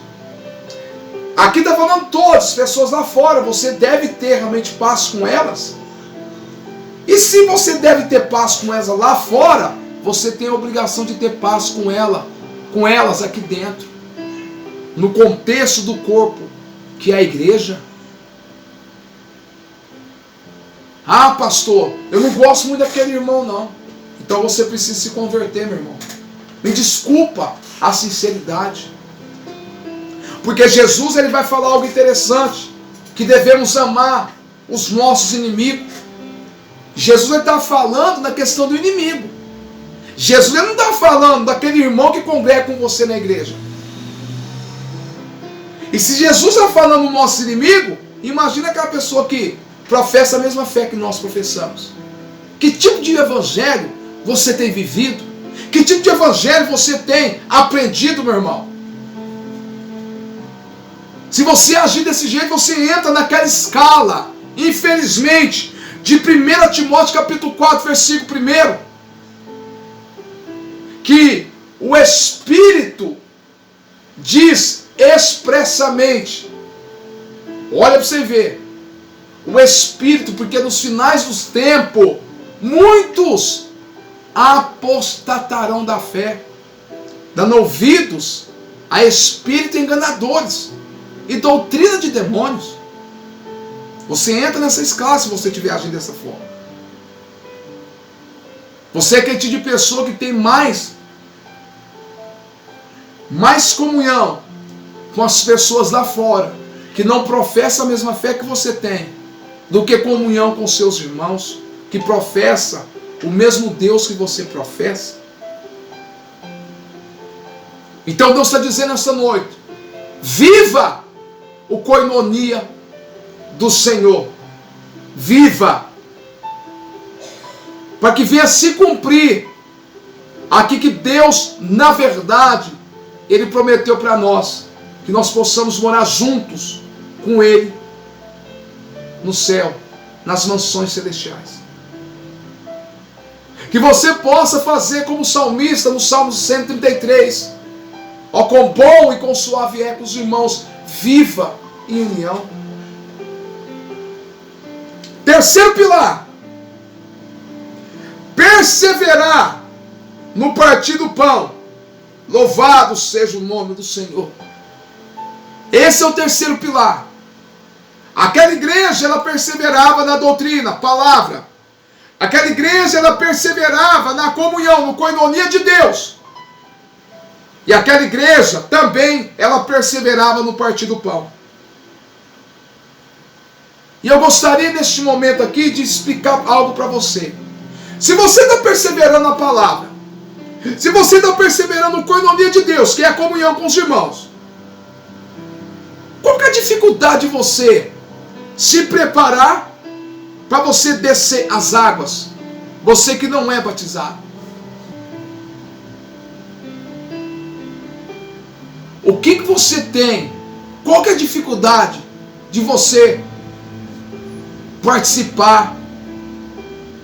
Aqui está falando todas as pessoas lá fora, você deve ter realmente paz com elas. E se você deve ter paz com elas lá fora, você tem a obrigação de ter paz com elas aqui dentro, no contexto do corpo, que é a igreja. Ah, pastor, eu não gosto muito daquele irmão, não. Então você precisa se converter, meu irmão. Me desculpa a sinceridade. Porque Jesus, ele vai falar algo interessante, que devemos amar os nossos inimigos. Jesus está falando na questão do inimigo. Jesus, ele não está falando daquele irmão que congrega com você na igreja. E se Jesus está falando do nosso inimigo, imagina aquela pessoa que professa a mesma fé que nós professamos. Que tipo de evangelho você tem vivido? Que tipo de evangelho você tem aprendido, meu irmão? Se você agir desse jeito, você entra naquela escala, infelizmente, de 1 Timóteo capítulo 4, versículo 1, que o Espírito diz expressamente, olha para você ver, o Espírito, porque nos finais dos tempos, muitos apostatarão da fé, dando ouvidos a espíritos enganadores e doutrina de demônios. Você entra nessa escala se você estiver agindo dessa forma. Você é aquele tipo de pessoa que tem mais comunhão com as pessoas lá fora, que não professam a mesma fé que você tem, do que comunhão com seus irmãos, que professa o mesmo Deus que você professa. Então Deus está dizendo essa noite, viva o koinonia do Senhor, viva, para que venha se cumprir aqui que Deus, na verdade, Ele prometeu para nós, que nós possamos morar juntos com Ele no céu, nas mansões celestiais. Que você possa fazer como o salmista no Salmo 133, ó, com bom e com suave é com os irmãos, viva em união. Terceiro pilar, perseverar no partir do pão. Louvado seja o nome do Senhor. Esse é o terceiro pilar. Aquela igreja, ela perseverava na doutrina, palavra. Aquela igreja, ela perseverava na comunhão, no koinonia de Deus. E aquela igreja também, ela perseverava no partir do pão. E eu gostaria neste momento aqui de explicar algo para você. Se você está perseverando na palavra, se você está perseverando no koinonia de Deus, que é a comunhão com os irmãos, qual que é a dificuldade de você se preparar para você descer as águas? Você que não é batizado. O que você tem? Qual que é a dificuldade de você participar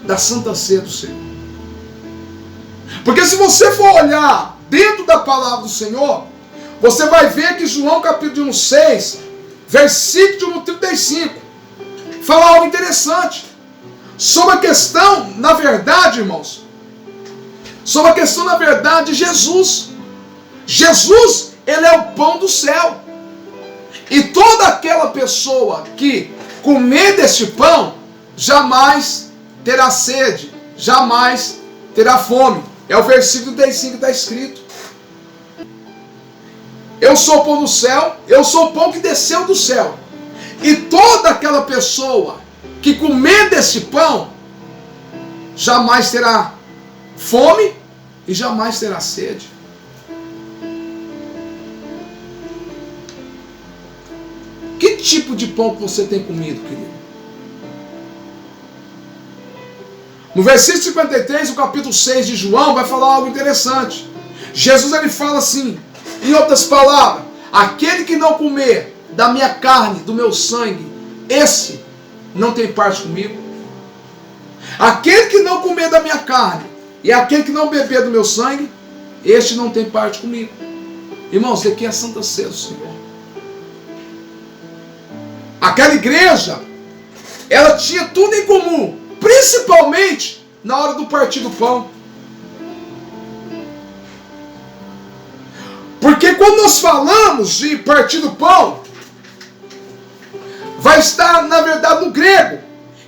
da Santa Ceia do Senhor? Porque se você for olhar dentro da palavra do Senhor, você vai ver que João capítulo 6, versículo 35, fala algo interessante sobre a questão, na verdade, irmãos, sobre a questão, na verdade, de Jesus. Jesus, ele é o pão do céu. E toda aquela pessoa que comer deste pão, jamais terá sede, jamais terá fome. É o versículo 35 que está escrito. Eu sou o pão do céu, eu sou o pão que desceu do céu. E toda aquela pessoa que comer desse pão, jamais terá fome e jamais terá sede. Que tipo de pão que você tem comido, querido? No versículo 53, o capítulo 6 de João, vai falar algo interessante. Jesus, ele fala assim, em outras palavras, aquele que não comer da minha carne, do meu sangue, esse não tem parte comigo. Aquele que não comer da minha carne e aquele que não beber do meu sangue, este não tem parte comigo. Irmãos, aqui é a Santa Ceia do Senhor. Aquela igreja, ela tinha tudo em comum, principalmente na hora do partir do pão. Porque quando nós falamos de partir do pão, vai estar, na verdade, no grego,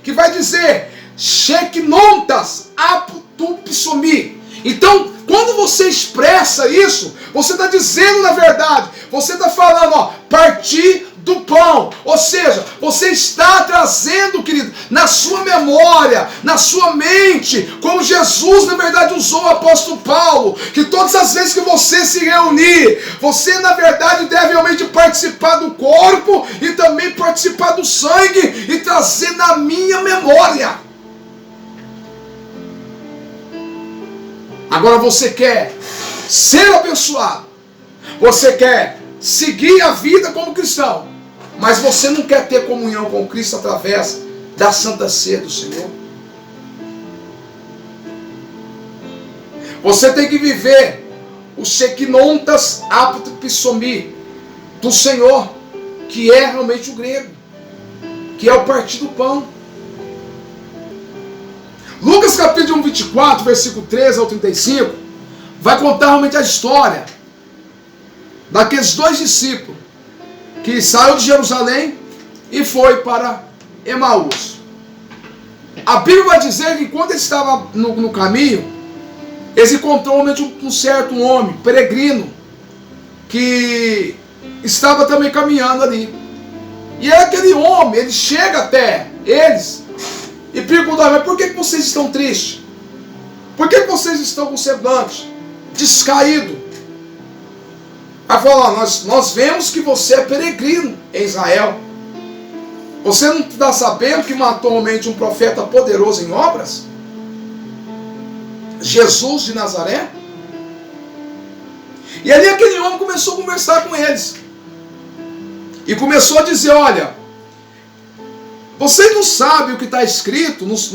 que vai dizer sheknontas apotupsomi. Então, quando você expressa isso, você está dizendo, na verdade, você está falando, ó, partir do pão. Ou seja, você está trazendo, querido, na sua memória, na sua mente, como Jesus, na verdade, usou o apóstolo Paulo, que todas as vezes que você se reunir, você, na verdade, deve realmente participar do corpo e também participar do sangue e trazer na minha memória. Agora você quer ser abençoado, você quer seguir a vida como cristão, mas você não quer ter comunhão com Cristo através da Santa Ceia do Senhor. Você tem que viver o sheknontas apotupsomi do Senhor, que é realmente o grego, que é o partir do pão. Lucas capítulo 24, versículo 13 ao 35, vai contar realmente a história daqueles dois discípulos que saiu de Jerusalém e foi para Emaús. A Bíblia vai dizer que quando ele estava no caminho, eles encontrou um certo homem, peregrino, que estava também caminhando ali. E aquele homem, ele chega até eles e pergunta: mas por que vocês estão tristes? Por que vocês estão com semblante descaído? Aí fala: nós vemos que você é peregrino em Israel. Você não está sabendo que matou realmente um profeta poderoso em obras? Jesus de Nazaré? E ali aquele homem começou a conversar com eles. E começou a dizer: olha, vocês não sabem o que está escrito nos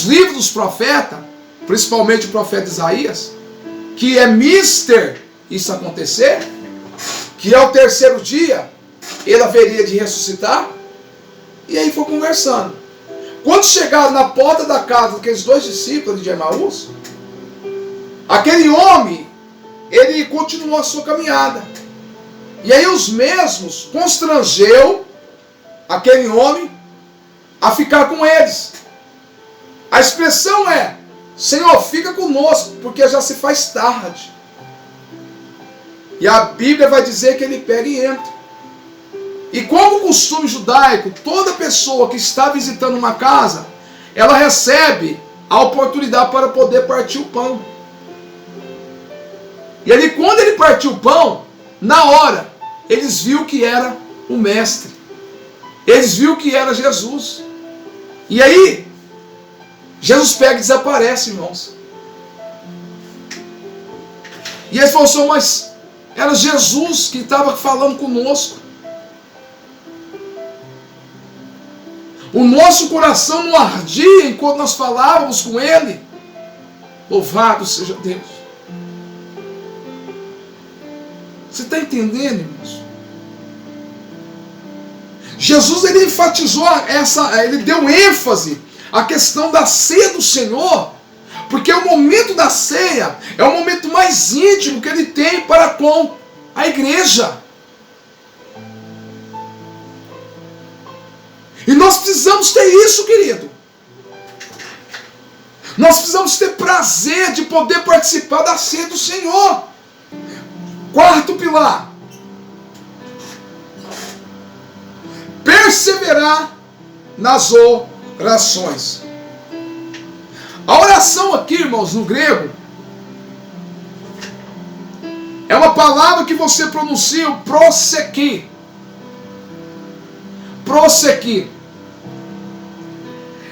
livros dos profetas, principalmente o profeta Isaías, que é mister isso acontecer, que ao terceiro dia ele haveria de ressuscitar? E aí foi conversando. Quando chegaram na porta da casa daqueles dois discípulos de Emaús, aquele homem, ele continuou a sua caminhada. E aí os mesmos constrangeu aquele homem a ficar com eles. A expressão é: Senhor, fica conosco, porque já se faz tarde. E a Bíblia vai dizer que ele pega e entra. E como costume judaico, toda pessoa que está visitando uma casa, ela recebe a oportunidade para poder partir o pão. E ali, quando ele partiu o pão, na hora, eles viram que era o mestre. Eles viram que era Jesus. E aí, Jesus pega e desaparece, irmãos. E eles falaram assim: mas era Jesus que estava falando conosco. O nosso coração não ardia enquanto nós falávamos com Ele. Louvado seja Deus. Você está entendendo, irmãos? Jesus, ele enfatizou ele deu ênfase à questão da ceia do Senhor, porque o momento da ceia é o momento mais íntimo que ele tem para com a igreja. E nós precisamos ter isso, querido. Nós precisamos ter prazer de poder participar da ceia do Senhor. Quarto pilar: perseverar nas orações. A oração aqui, irmãos, no grego, é uma palavra que você pronuncia o prossequi. Prossequi.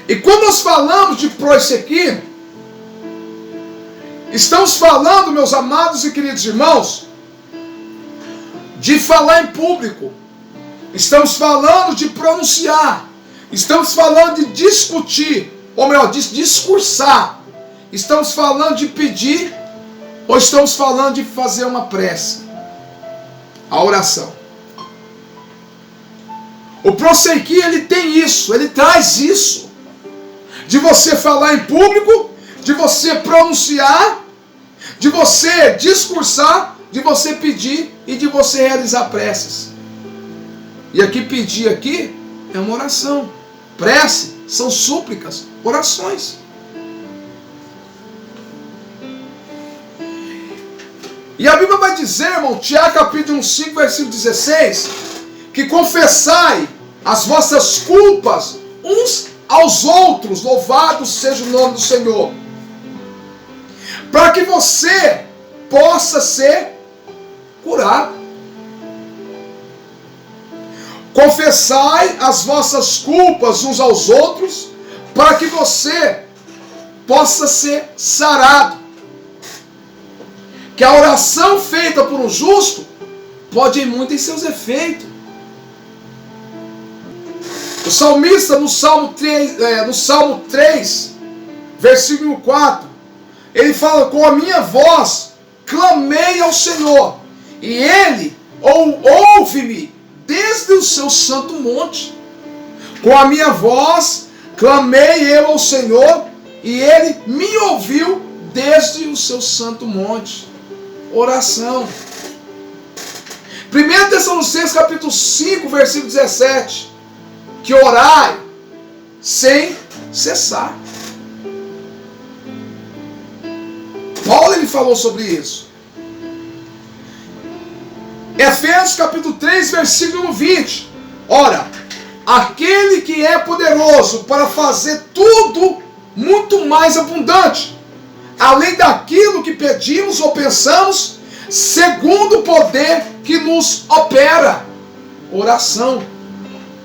E quando nós falamos de prossequi, estamos falando, meus amados e queridos irmãos, de falar em público. Estamos falando de pronunciar. Estamos falando de discutir, ou melhor, de discursar. Estamos falando de pedir, ou estamos falando de fazer uma prece. A oração. O prosseguir, ele tem isso, ele traz isso. De você falar em público, de você pronunciar, de você discursar, de você pedir e de você realizar preces. E aqui pedir aqui é uma oração. Prece são súplicas, orações. E a Bíblia vai dizer, irmão, Tiago capítulo 5, versículo 16, que confessai as vossas culpas uns aos outros, louvado seja o nome do Senhor, para que você possa ser curado. Confessai as vossas culpas uns aos outros, para que você possa ser sarado. Que a oração feita por um justo pode ir muito em seus efeitos. O salmista no Salmo 3, versículo 4, ele fala: com a minha voz clamei ao Senhor, e Ele ouve-me desde o seu santo monte. Com a minha voz clamei eu ao Senhor, e Ele me ouviu desde o seu santo monte. Oração. 1 Tessalonicenses capítulo 5, versículo 17, que orai sem cessar. Paulo ele falou sobre isso. Efésios capítulo 3, versículo 20. Ora, aquele que é poderoso para fazer tudo muito mais abundante, além daquilo que pedimos ou pensamos, segundo o poder que nos opera. Oração.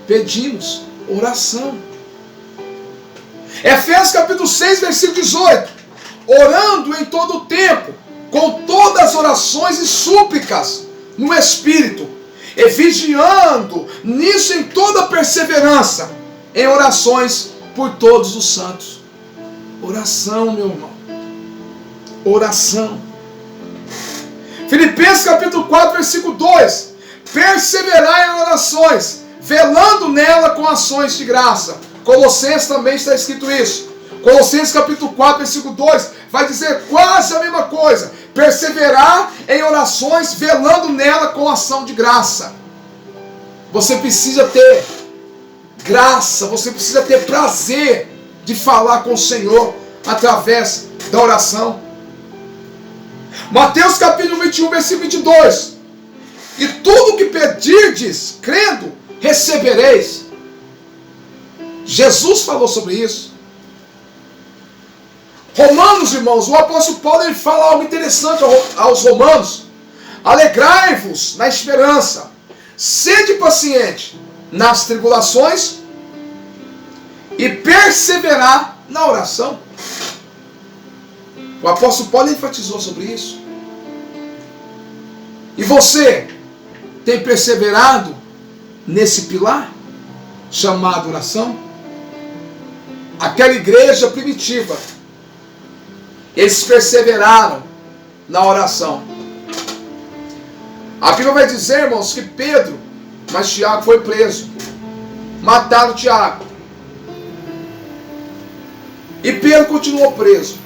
Pedimos, oração. Efésios capítulo 6, versículo 18. Orando em todo o tempo, com todas as orações e súplicas no Espírito, e vigiando nisso em toda perseverança, em orações por todos os santos. Oração, meu irmão. Oração. Filipenses capítulo 4, versículo 2. Perseverai em orações, velando nela com ações de graça. Colossenses também está escrito isso. Colossenses capítulo 4, versículo 2, vai dizer quase a mesma coisa. Perseverar em orações, velando nela com ação de graça. Você precisa ter graça, você precisa ter prazer de falar com o Senhor através da oração. Mateus capítulo 21, versículo 22. E tudo que pedirdes, crendo, recebereis. Jesus falou sobre isso. Romanos, irmãos, o apóstolo Paulo ele fala algo interessante aos romanos. Alegrai-vos na esperança, sede paciente nas tribulações e perseverar na oração. O apóstolo Paulo enfatizou sobre isso. E você tem perseverado nesse pilar chamado oração? Aquela igreja primitiva, eles perseveraram na oração. A Bíblia vai dizer, irmãos, que Pedro, mas Tiago foi preso. Mataram Tiago. E Pedro continuou preso.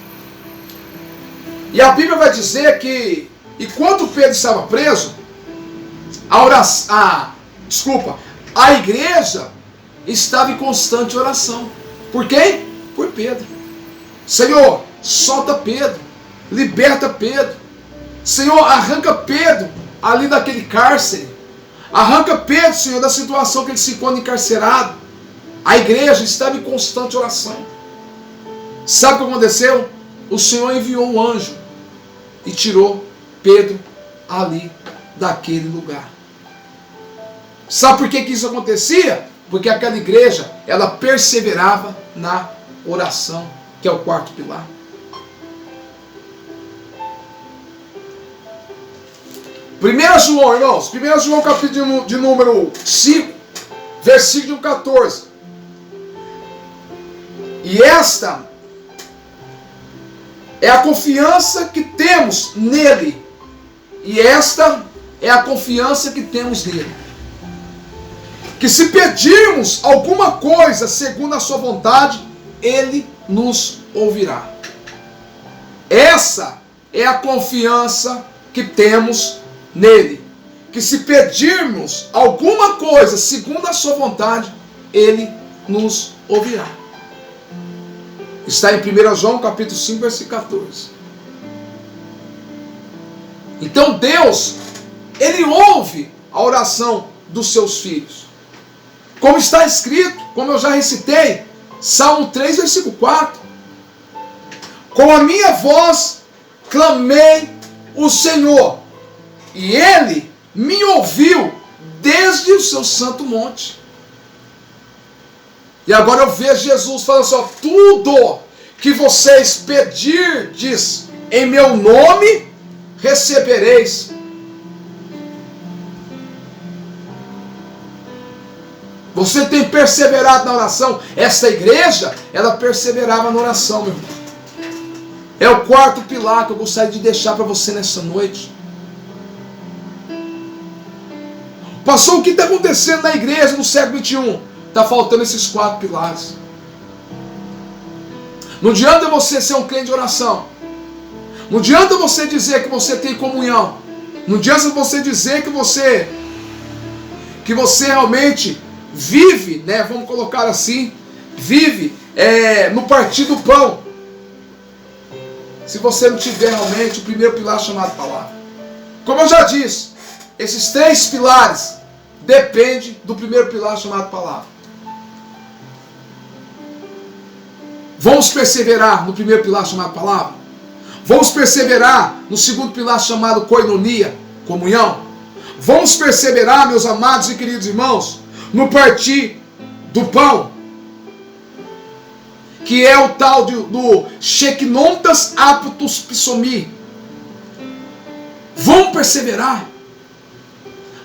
E a Bíblia vai dizer que, enquanto Pedro estava preso, a igreja estava em constante oração. Por quem? Por Pedro. Senhor, solta Pedro, liberta Pedro. Senhor, arranca Pedro ali daquele cárcere. Arranca Pedro, Senhor, da situação que ele se encontra encarcerado. A igreja estava em constante oração. Sabe o que aconteceu? O Senhor enviou um anjo e tirou Pedro ali daquele lugar. Sabe por que isso acontecia? Porque aquela igreja, ela perseverava na oração, que é o quarto pilar. 1 João, irmãos, 1 João capítulo de número 5, versículo 14. E esta é a confiança que temos nele. E esta é a confiança que temos nele. Que se pedirmos alguma coisa segundo a sua vontade, ele nos ouvirá. Essa é a confiança que temos nele. Que se pedirmos alguma coisa segundo a sua vontade, ele nos ouvirá. Está em 1 João capítulo 5, versículo 14. Então Deus, ele ouve a oração dos seus filhos. Como está escrito, como eu já recitei, Salmo 3, versículo 4. Com a minha voz clamei o Senhor, e ele me ouviu desde o seu santo monte. E agora eu vejo Jesus falando assim, ó, tudo que vocês pedirdes em meu nome, recebereis. Você tem perseverado na oração. Esta igreja, ela perseverava na oração, meu irmão. É o quarto pilar que eu gostaria de deixar para você nessa noite. Pastor, o que está acontecendo na igreja no século XXI? Está faltando esses quatro pilares. Não adianta você ser um crente de oração. Não adianta você dizer que você tem comunhão. Não adianta você dizer que você realmente vive, né? Vamos colocar assim, vive no partir do pão, se você não tiver realmente o primeiro pilar chamado palavra. Como eu já disse, esses 3 pilares dependem do primeiro pilar chamado palavra. Vamos perseverar no primeiro pilar chamado palavra? Vamos perseverar no segundo pilar chamado koinonia, comunhão? Vamos perseverar, meus amados e queridos irmãos, no partir do pão, que é o tal do Shekinontas Aptos Psomi. Vamos perseverar.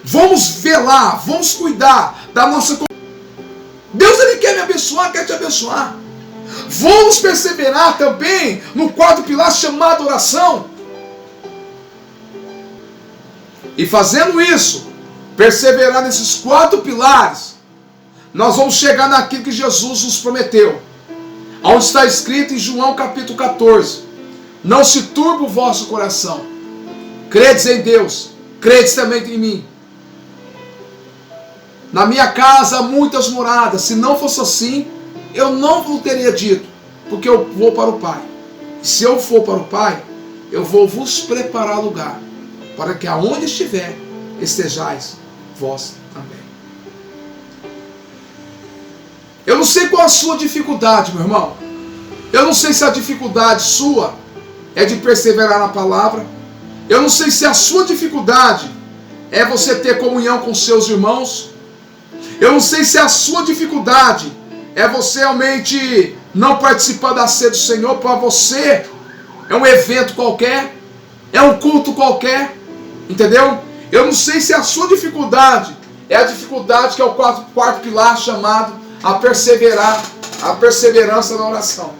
Vamos velar, vamos cuidar da nossa... Deus, Ele quer me abençoar, quer te abençoar. Vamos perseverar também no 4º pilar chamado oração. E fazendo isso, perseverar nesses 4 pilares, nós vamos chegar naquilo que Jesus nos prometeu. Onde está escrito em João capítulo 14: não se turbe o vosso coração. Credes em Deus, credes também em mim. Na minha casa há muitas moradas. Se não fosse assim, eu não vos teria dito, porque eu vou para o Pai. Se eu for para o Pai, eu vou vos preparar lugar, para que aonde estiver, estejais vós também. Eu não sei qual a sua dificuldade, meu irmão. Eu não sei se a dificuldade sua é de perseverar na palavra. Eu não sei se a sua dificuldade é você ter comunhão com seus irmãos. Eu não sei se a sua dificuldade é você realmente não participar da ceia do Senhor. Para você é um evento qualquer, é um culto qualquer, entendeu? Eu não sei se a sua dificuldade é a dificuldade que é o 4º pilar chamado a perseverar, a perseverança na oração.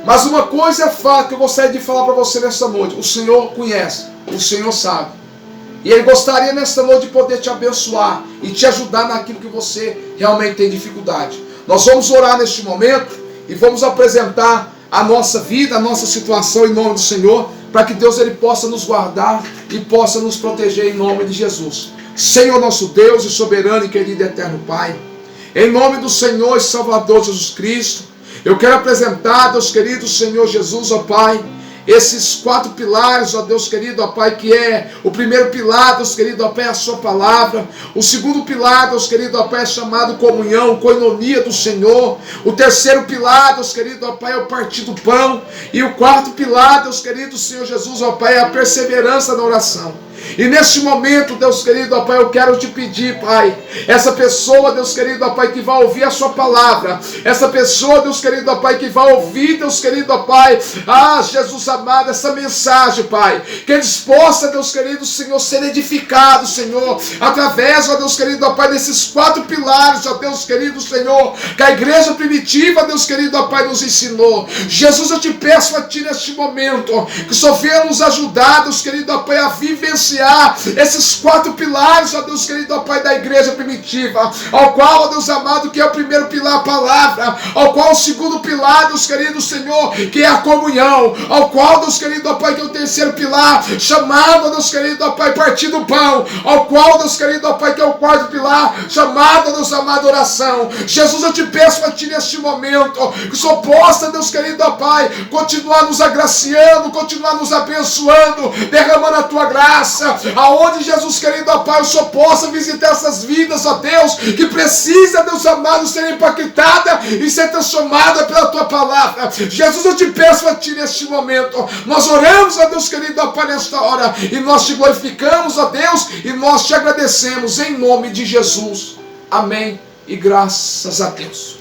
Mas uma coisa é fato que eu gostaria de falar para você nesta noite: o Senhor conhece, o Senhor sabe. E Ele gostaria nesta noite de poder te abençoar e te ajudar naquilo que você realmente tem dificuldade. Nós vamos orar neste momento e vamos apresentar a nossa vida, a nossa situação em nome do Senhor, para que Deus Ele possa nos guardar e possa nos proteger em nome de Jesus. Senhor nosso Deus e soberano e querido e eterno Pai, em nome do Senhor e Salvador Jesus Cristo, eu quero apresentar, Deus querido, Senhor Jesus, ó Pai, esses 4 pilares, ó Deus querido, ó Pai, que é o primeiro pilar, Deus querido, ó Pai, a sua palavra. O segundo pilar, Deus querido, ó Pai, é chamado comunhão, koinonia do Senhor. O terceiro pilar, Deus querido, ó Pai, é o partir do pão. E o 4º pilar, Deus querido, Senhor Jesus, ó Pai, é a perseverança na oração. E neste momento, Deus querido, ó Pai, eu quero te pedir, Pai, essa pessoa, Deus querido, ó Pai, que vai ouvir a sua palavra, essa pessoa, Deus querido, ó Pai, que vai ouvir, Deus querido, ó Pai, Jesus amado, essa mensagem, Pai, que eles possam, Deus querido, Senhor, ser edificados, Senhor, através, ó Deus querido, ó Pai, desses 4 pilares, ó Deus querido, Senhor, que a igreja primitiva, Deus querido, ó Pai, nos ensinou. Jesus, eu te peço a Ti neste momento, que só venha nos ajudar, Deus querido, ó Pai, a vivenciar esses 4 pilares, ó Deus querido, ó Pai, da igreja primitiva, ao qual, ó Deus amado, que é o primeiro pilar, a palavra, ao qual o segundo pilar, Deus querido, Senhor, que é a comunhão, ao qual, Deus querido, ó Pai, que é o terceiro pilar, chamado, ó Deus querido, ó Pai, partir do pão, ao qual, Deus querido, ó Pai, que é o 4º pilar, chamado, ó Deus amado, oração. Jesus, eu te peço a Ti neste momento, que só possa, Deus querido, ó Pai, continuar nos agraciando, continuar nos abençoando, derramando a Tua graça, aonde, Jesus querido, ó Pai, eu só possa visitar essas vidas, ó Deus, que precisa, Deus amado, ser impactada e ser transformada pela Tua palavra. Jesus, eu te peço a Ti neste momento, nós oramos, ó Deus querido, ó Pai, nesta hora, e nós Te glorificamos, ó Deus, e nós Te agradecemos em nome de Jesus. Amém e graças a Deus.